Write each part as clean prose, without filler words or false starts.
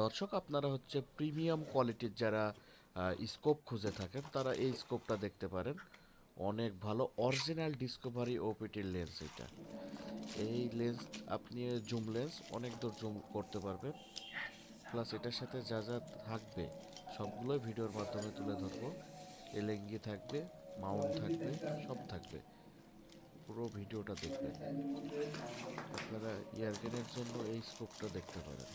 দর্শক, আপনারা হচ্ছে প্রিমিয়াম কোয়ালিটির যারা স্কোপ খুঁজে থাকেন তারা এই স্কোপটা দেখতে পারেন। অনেক ভালো অরিজিনাল ডিসকভারি ওপিটির লেন্স এটা। এই লেন্স আপনি জুম লেন্স অনেক দূর জুম করতে পারবেন। প্লাস এটার সাথে যা যা থাকবে সবগুলোই ভিডিওর মাধ্যমে তুলে ধরবো। এলেঙ্গি থাকবে, মাউন্ট থাকবে, সব থাকবে। পুরো ভিডিওটা দেখবেন। আপনারা ইয়ারগেনের জন্য এই স্কোপটা দেখতে পারেন।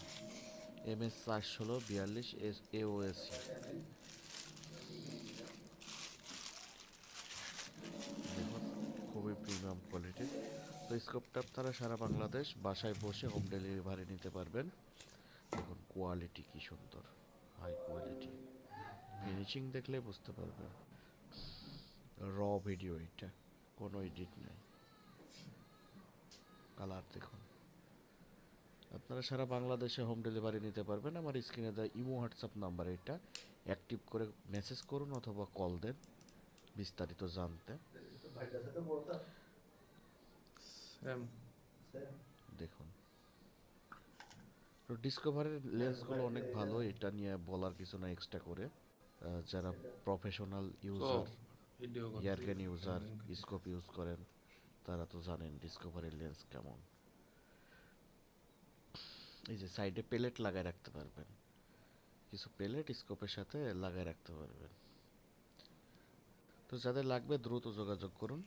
MS 416 42 AOSC। দেখুন, খুবই প্রিমিয়াম কোয়ালিটির। তো স্কোপটা আপনারা সারা বাংলাদেশ বাসায় বসে হোম ডেলিভারি নিতে পারবেন। দেখুন কোয়ালিটি কি সুন্দর, হাই কোয়ালিটি। ফিনিশিং দেখলে বুঝতে পারবেন। র ভিডিও এটা, কোনো এডিট নাই। কালার দেখুন। আপনারা সারা বাংলাদেশে হোম ডেলিভারি নিতে পারবেন। আমার স্ক্রিনে দেওয়া ইমো হোয়াটসঅ্যাপ নাম্বার এটা অ্যাক্টিভ করে মেসেজ করুন অথবা কল দেন বিস্তারিত জানতে। সেম। দেখুন, তো ডিসকভারের লেন্সগুলো অনেক ভালো, এটা নিয়ে বলার কিছু না এক্সট্রা করে। যারা প্রফেশনাল ও ইউজার, ভিডিও করতে ইয়ারকেন ইউজার, স্কোপ ইউজ করেন, তারা তো জানেন ডিসকভারির লেন্স কেমন। এই যে সাইডে পেলেট লাগায় রাখতে পারবেন, কিছু পেলেট স্কোপের সাথে লাগায় রাখতে পারবেন। তো যাদের লাগবে দ্রুত যোগাযোগ করুন,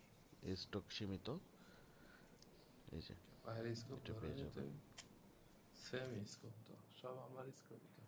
এই স্টক সীমিত। এই যে বাইরে স্কোপ এটা ধরা পেয়ে যেত, যাবেন। সেম স্কোপ তো সব আমার স্কোপই তো।